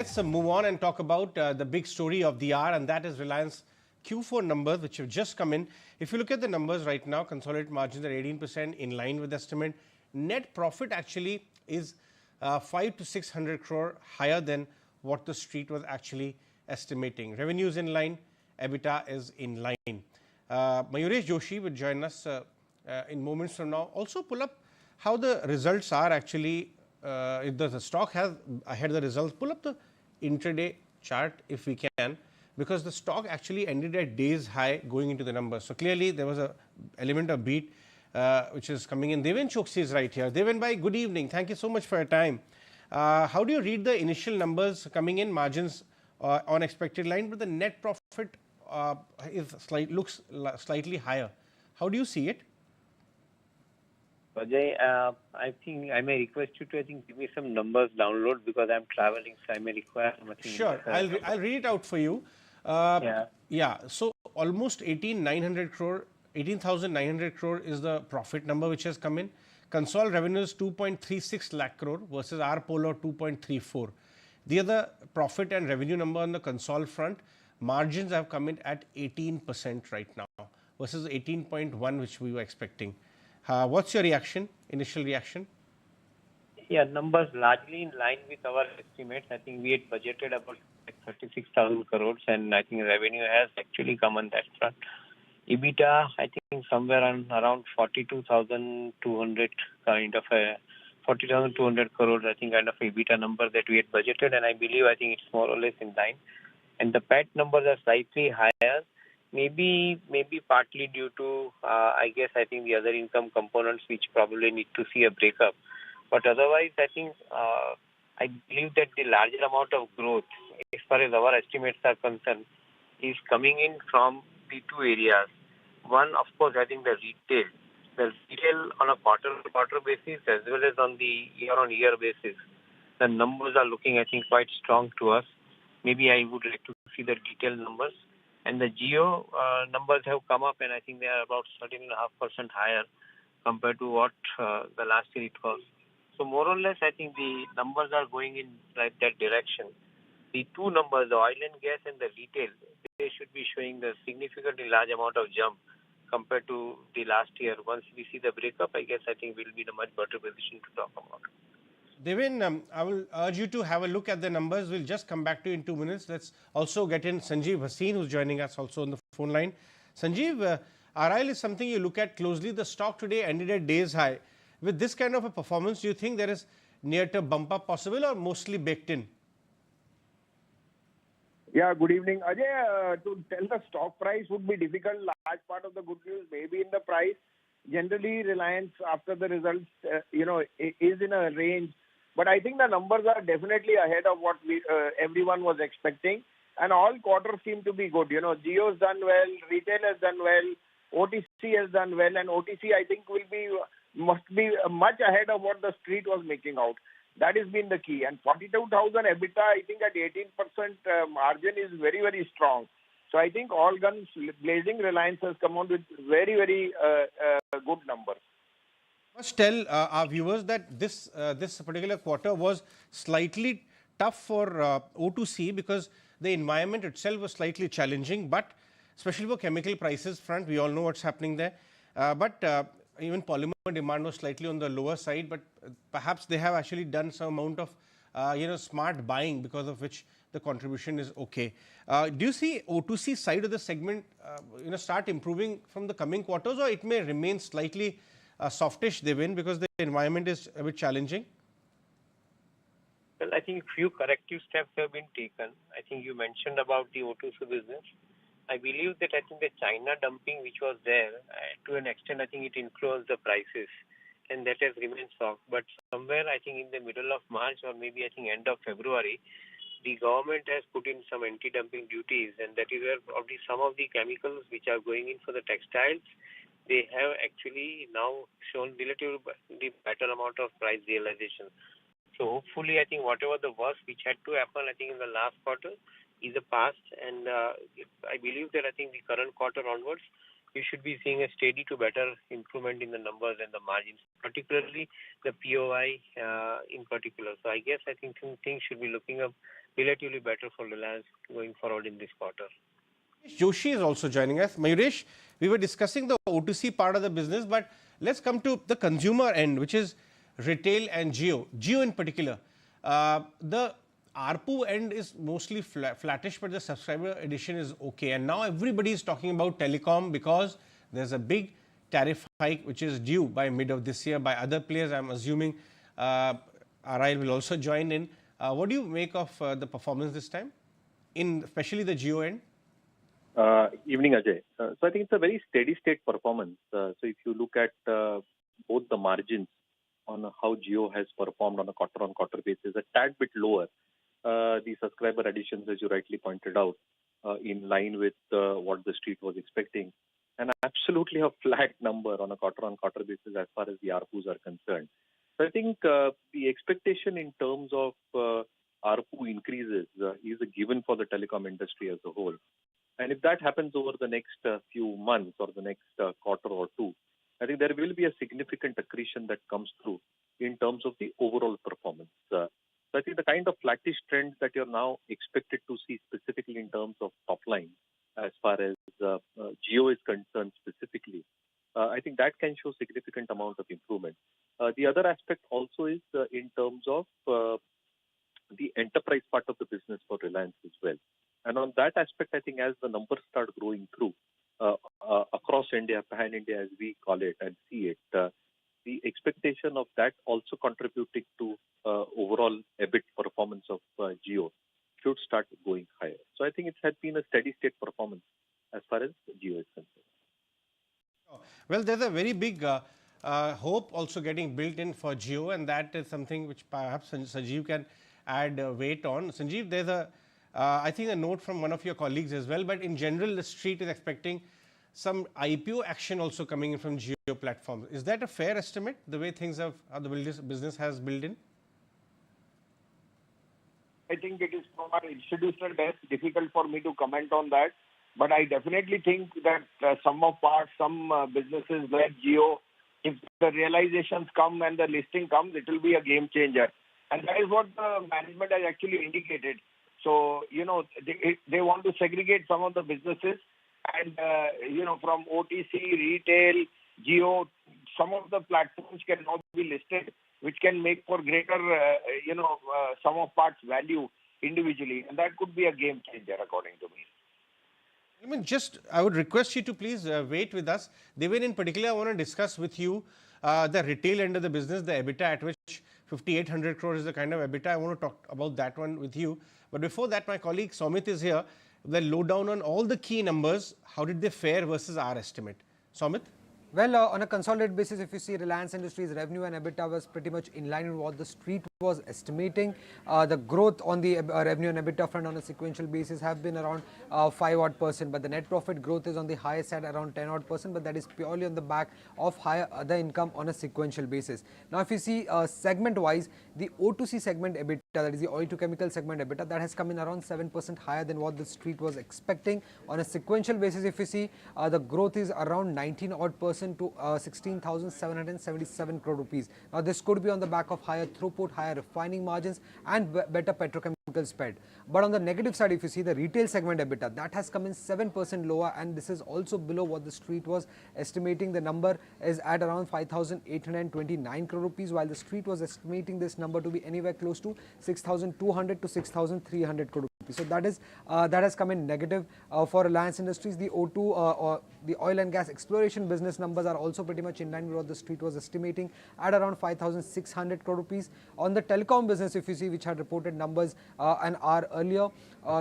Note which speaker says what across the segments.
Speaker 1: Let's move on and talk about the big story of the hour, and that is Reliance Q4 numbers, which have just come in. If you look at the numbers right now, consolidated margins are 18% in line with estimate. Net profit actually is 5 to 600 crore higher than what the street was actually estimating. Revenues in line, EBITDA is in line. Mayuresh Joshi will join us in moments from now. Also pull up how the results are actually. If the stock has ahead of the results, pull up the intraday chart if we can, because the stock actually ended at days high going into the numbers. So clearly there was a element of beat which is coming in. Deven Choksey is right here. Deven bhai, good evening. Thank you so much for your time. How do you read the initial numbers coming in, margins on expected line, but the net profit looks slightly higher? How do you see it?
Speaker 2: Ajay, I think I may request you to give me some numbers download because I'm traveling, so I may require something.
Speaker 1: Sure, I'll read it out for you. Yeah. So almost 18,900 crore, 18,900 crore is the profit number which has come in. Consol revenues 2.36 lakh crore versus our polo 2.34. The other profit and revenue number on the consol front, margins have come in at 18% right now versus 18.1 which we were expecting. What's your reaction, initial reaction?
Speaker 2: Yeah, numbers largely in line with our estimates. I think we had budgeted about 36,000 crores and I think revenue has actually come on that front. EBITDA, I think somewhere around 42,200 kind of a 40,200 crores, I think kind of EBITDA number that we had budgeted, and I believe it's more or less in line. And the PAT numbers are slightly higher. Maybe partly due to, I think the other income components which probably need to see a breakup. But otherwise, I believe that the larger amount of growth, as far as our estimates are concerned, is coming in from the two areas. One, of course, I think the retail. The retail on a quarter-to-quarter basis as well as on the year-on-year basis. The numbers are looking, quite strong to us. Maybe I would like to see the detailed numbers. And the Jio numbers have come up, and I think they are about 13.5% higher compared to what the last year it was. So more or less, I think the numbers are going in that direction. The two numbers, the oil and gas and the retail, they should be showing a significantly large amount of jump compared to the last year. Once we see the breakup, I think we'll be in a much better position to talk about it.
Speaker 1: Deven, I will urge you to have a look at the numbers. We'll just come back to you in 2 minutes. Let's also get in Sanjiv Bhasin, who's joining us also on the phone line. Sanjiv, RIL is something you look at closely. The stock today ended at days high. With this kind of a performance, do you think there is near-term bump up possible or mostly baked in?
Speaker 3: Yeah, good evening. Ajay, to tell the stock price would be difficult. Large part of the good news may be in the price. Generally, Reliance after the results, is in a range. But I think the numbers are definitely ahead of what everyone was expecting. And all quarters seem to be good. Jio's done well, retail has done well, OTC has done well, and OTC I think must be much ahead of what the street was making out. That has been the key. And 42,000 EBITDA, I think at 18% margin is very, very strong. So I think all guns blazing, Reliance has come on with very, very good numbers.
Speaker 1: Must tell our viewers that this particular quarter was slightly tough for O2C because the environment itself was slightly challenging, but especially for chemical prices front, we all know what's happening there. But even polymer demand was slightly on the lower side, but perhaps they have actually done some amount of smart buying because of which the contribution is okay. Do you see O2C side of the segment start improving from the coming quarters, or it may remain slightly softish, Deven, because the environment is a bit challenging?
Speaker 2: Well, I think few corrective steps have been taken. I think you mentioned about the O2C business. I believe that the China dumping which was there, to an extent, I think it influenced the prices and that has remained soft. But somewhere, I think in the middle of March or maybe end of February, the government has put in some anti-dumping duties, and that is where probably some of the chemicals which are going in for the textiles, they have actually now shown relatively better amount of price realization. So hopefully, I think whatever the worst which had to happen, I think in the last quarter is a past, and I believe that I think the current quarter onwards, we should be seeing a steady to better improvement in the numbers and the margins, particularly the POI in particular. So I guess I think things should be looking up relatively better for Reliance going forward in this quarter.
Speaker 1: Joshi is also joining us. Mayuresh, we were discussing the O2C part of the business, but let's come to the consumer end, which is retail and Jio. Jio in particular. The ARPU end is mostly flattish, but the subscriber addition is okay. And now everybody is talking about telecom because there's a big tariff hike which is due by mid of this year by other players. I'm assuming RIL will also join in. What do you make of the performance this time, in especially the Jio end?
Speaker 4: Evening, Ajay. So I think it's a very steady state performance. So if you look at both the margins on how Jio has performed on a quarter-on-quarter basis, a tad bit lower. The subscriber additions, as you rightly pointed out, in line with what the street was expecting, and absolutely a flat number on a quarter-on-quarter basis as far as the ARPUs are concerned. So I think the expectation in terms of ARPU increases is a given for the telecom industry as a whole. And if that happens over the next few months or the next quarter or two, I think there will be a significant accretion that comes through in terms of the overall performance. So I think the kind of flattish trends that you're now expected to see specifically in terms of top line, as far as Jio is concerned specifically, I think that can show significant amount of improvement. The other aspect also is in terms of the enterprise part of the business for Reliance as well. And on that aspect, I think as the numbers start growing through across India, pan-India as we call it and see it, the expectation of that also contributing to overall EBIT performance of Jio should start going higher. So I think it has been a steady state performance as far as Jio is concerned.
Speaker 1: Well, there's a very big hope also getting built in for Jio, and that is something which perhaps Sanjiv can add weight on. Sanjiv, there's a I think a note from one of your colleagues as well, but in general, the street is expecting some IPO action also coming in from Jio platforms. Is that a fair estimate, the way things have, how the business has built in?
Speaker 3: I think it is from our institutional desk, difficult for me to comment on that. But I definitely think that some businesses like Jio, if the realizations come and the listing comes, it will be a game changer. And that is what the management has actually indicated. So, they want to segregate some of the businesses and, from OTC, retail, Jio, some of the platforms can now be listed, which can make for greater, sum of parts value individually. And that could be a game changer, according to me.
Speaker 1: I would request you to please wait with us. Deven, in particular, I want to discuss with you the retail end of the business, the EBITDA at which 5,800 crores is the kind of EBITDA. I want to talk about that one with you. But before that, my colleague Somit is here. The lowdown on all the key numbers. How did they fare versus our estimate? Somit?
Speaker 5: Well, on a consolidated basis, if you see Reliance Industries revenue and EBITDA was pretty much in line with what the street was estimating. The growth on the revenue and EBITDA front on a sequential basis have been around 5% but the net profit growth is on the higher side around 10% but that is purely on the back of higher other income on a sequential basis. Now, if you see segment wise, the O2C segment EBITDA, that is the oil to chemical segment EBITDA, that has come in around 7% higher than what the street was expecting. On a sequential basis, if you see, the growth is around 19% to 16,777 crore rupees. Now, this could be on the back of higher throughput, higher refining margins and better petrochemical spread. But on the negative side, if you see the retail segment EBITDA, that has come in 7% lower and this is also below what the street was estimating. The number is at around 5,829 crore rupees while the street was estimating this number to be anywhere close to 6,200 to 6,300 crore rupees. So that has come in negative for Reliance Industries. The O2 the oil and gas exploration business numbers are also pretty much in line with what the street was estimating at around 5,600 crore rupees. On the telecom business, if you see, which had reported numbers an hour earlier,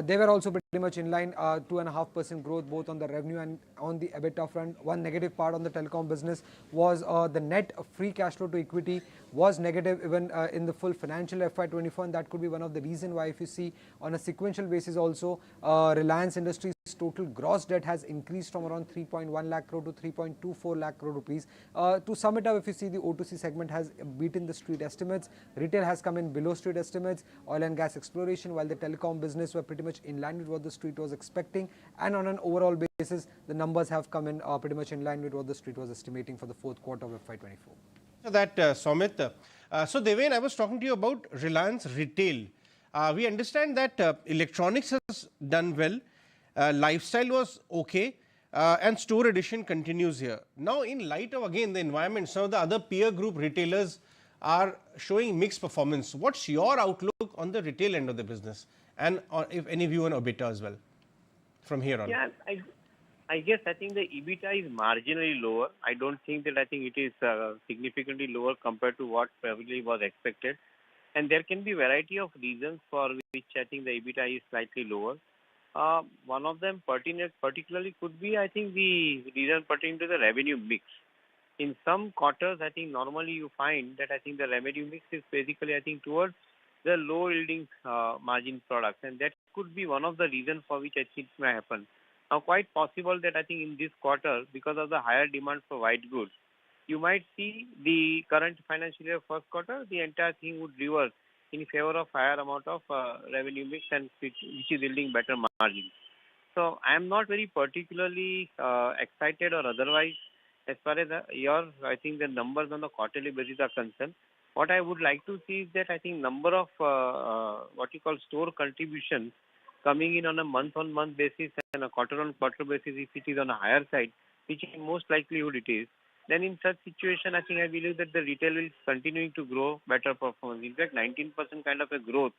Speaker 5: they were also pretty much in line, 2.5% growth both on the revenue and on the EBITDA front. One negative part on the telecom business was the net free cash flow to equity was negative even in the full financial FY24, and that could be one of the reason why, if you see on a sequential basis also, Reliance Industries total gross debt has increased from around 3.1 lakh crore to 3.24 lakh crore rupees. To sum it up, if you see, the O2C segment has beaten the street estimates, retail has come in below street estimates, oil and gas exploration, while the telecom business were pretty much in line with what the street was expecting, and on an overall basis the numbers have come in pretty much in line with what the street was estimating for the fourth quarter of FY24.
Speaker 1: So that Somit. So Deven, I was talking to you about Reliance Retail. We understand that electronics has done well, lifestyle was okay, and store addition continues here. Now, in light of again the environment, some of the other peer group retailers are showing mixed performance. What's your outlook on the retail end of the business, and if any view on EBITDA as well from here on?
Speaker 2: Yeah, I guess I think the EBITDA is marginally lower. I don't think that I think it is significantly lower compared to what probably was expected. And there can be variety of reasons for which I think the EBITDA is slightly lower. One of them particularly could be, I think, the reason pertaining to the revenue mix. In some quarters, I think normally you find that I think the revenue mix is basically, I think, towards the low yielding margin products. And that could be one of the reasons for which I think it may happen. Now, quite possible that I think in this quarter, because of the higher demand for white goods, you might see the current financial year first quarter, the entire thing would reverse in favor of higher amount of revenue mix and which is yielding better margins. So I am not very particularly excited or otherwise as far as I think the numbers on the quarterly basis are concerned. What I would like to see is that I think number of what you call store contributions coming in on a month-on-month basis and a quarter-on-quarter basis, if it is on a higher side, which in most likelihood it is, then in such situation, I think I believe that the retail is continuing to grow better performance. In fact, 19% kind of a growth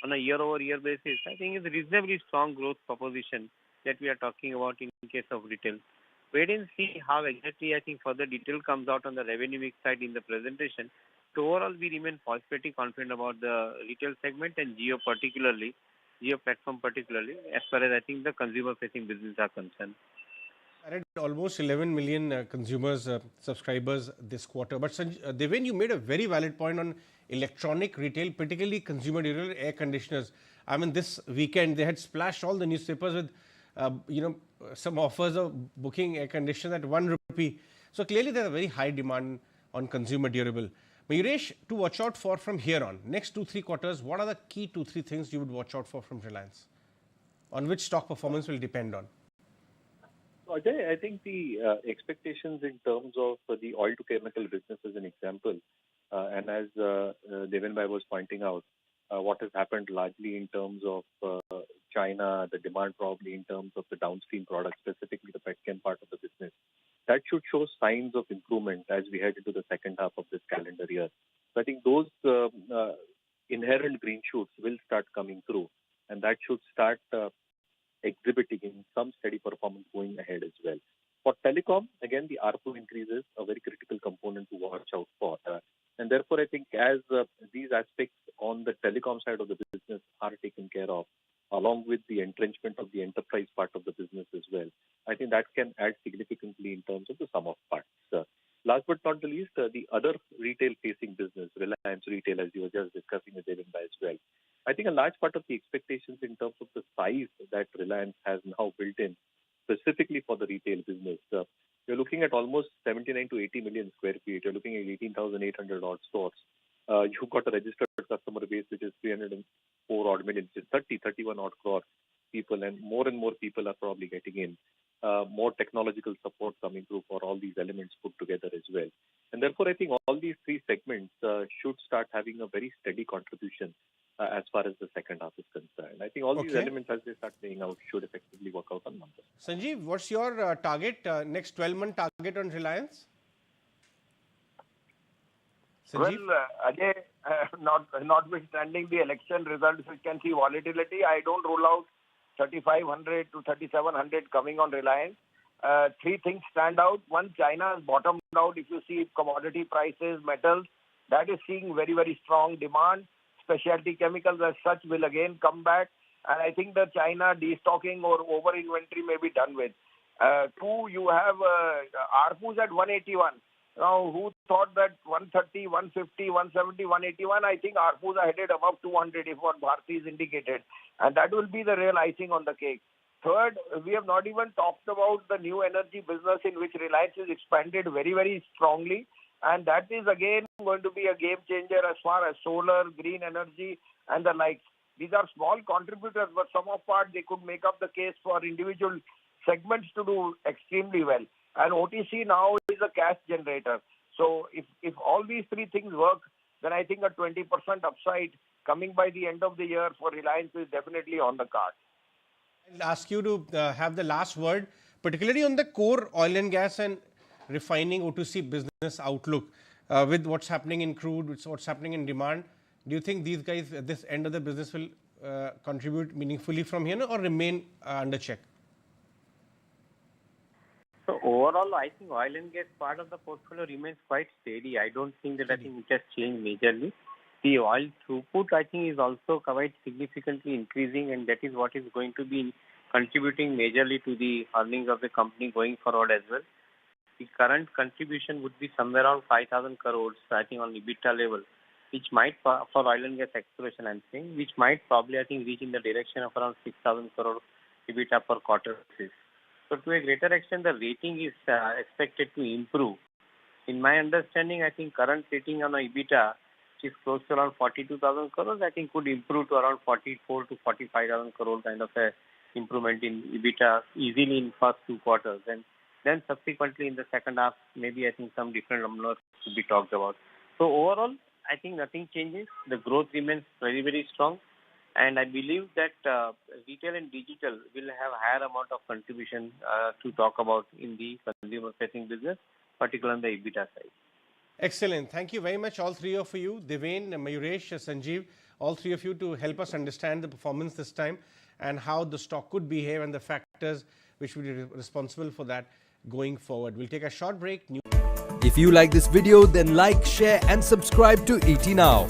Speaker 2: on a year-over-year basis, I think is a reasonably strong growth proposition that we are talking about in case of retail. Wait and see how exactly I think further detail comes out on the revenue mix side in the presentation. So overall, we remain pretty confident about the retail segment and Geo platform particularly, as far as I think the consumer-facing business are concerned.
Speaker 1: Added almost 11 million consumers, subscribers this quarter. But Deven, you made a very valid point on electronic retail, particularly consumer durable air conditioners. I mean, this weekend they had splashed all the newspapers with, some offers of booking air conditioners at 1 rupee. So clearly there's a very high demand on consumer durable. Mayuresh, to watch out for from here on, next 2-3 quarters, what are the key 2-3 things you would watch out for from Reliance? On which stock performance will depend on?
Speaker 4: Ajay, I think the expectations in terms of the oil to chemical business as an example, and as Deven Bhai was pointing out, what has happened largely in terms of China, the demand probably in terms of the downstream products, specifically the petchem part of the business, that should show signs of improvement as we head into the second half of this calendar year. So I think those inherent green shoots will start coming through, and that should start exhibiting in some steady performance going ahead as well. For telecom, again, the ARPU increase is a very critical component to watch out for. And therefore, I think as these aspects on the telecom side of the business are taken care of, along with the entrenchment of the enterprise part of the business as well, I think that can add significantly in terms of the sum of parts. Last but not the least, the other retail-facing business, Reliance Retail, as you were just discussing with Deven Bhai as well. I think a large part of the expectations in terms of the size that Reliance has now built in, specifically for the retail business, you're looking at almost 79 to 80 million square feet. You're looking at 18,800 odd stores. You've got a registered customer base which is 304 odd million, which is 31 odd crore people, and more people are probably getting in. More technological support coming through for all these elements put together as well. And therefore, I think all these three segments should start having a very steady contribution as far as the second half is concerned. I think all these elements, as they start playing out, should effectively work out on numbers.
Speaker 1: Sanjiv, what's your target, next 12-month target on Reliance?
Speaker 3: Sanjiv? Well, Ajay, notwithstanding the election results, we can see volatility. I don't rule out 3,500 to 3,700 coming on Reliance. Three things stand out. One, China has bottomed out. If you see commodity prices, metals, that is seeing very, very strong demand. Specialty chemicals as such will again come back. And I think the China destocking or over inventory may be done with. Two, you have ARPUs at 181. Now, who thought that 130, 150, 170, 181? I think ARPUs are headed above 200 if what Bharti is indicated. And that will be the real icing on the cake. Third, we have not even talked about the new energy business in which Reliance is expanded very, very strongly. And that is again going to be a game changer as far as solar, green energy and the likes. These are small contributors, but some of part they could make up the case for individual segments to do extremely well. And OTC now is a cash generator. So if all these three things work, then I think a 20% upside coming by the end of the year for Reliance is definitely on the card.
Speaker 1: I'll ask you to have the last word, particularly on the core oil and gas and refining O2C business outlook. With what's happening in crude, with what's happening in demand, do you think these guys at this end of the business will contribute meaningfully from here or remain under check?
Speaker 2: So overall, I think oil and gas part of the portfolio remains quite steady. I don't think that I think it has changed majorly. The oil throughput, I think, is also quite significantly increasing, and that is what is going to be contributing majorly to the earnings of the company going forward as well. The current contribution would be somewhere around 5,000 crores, I think, on EBITDA level, which might, for oil and gas exploration, I'm saying, which might probably, I think, reach in the direction of around 6,000 crore EBITDA per quarter basis. So to a greater extent, the rating is expected to improve. In my understanding, I think current rating on EBITDA, which is close to around 42,000 crores, I think could improve to around 44 to 45,000 crore kind of a improvement in EBITDA easily in first 2 quarters. And then subsequently in the second half, maybe I think some different numbers could be talked about. So overall, I think nothing changes. The growth remains very, very strong. And I believe that retail and digital will have higher amount of contribution to talk about in the consumer-facing business, particularly on the EBITDA side.
Speaker 1: Excellent. Thank you very much, all three of you, Deven, Mayuresh, Sanjiv, all three of you, to help us understand the performance this time and how the stock could behave and the factors which will be responsible for that going forward. We'll take a short break.
Speaker 6: If you like this video, then like, share and subscribe to ET Now.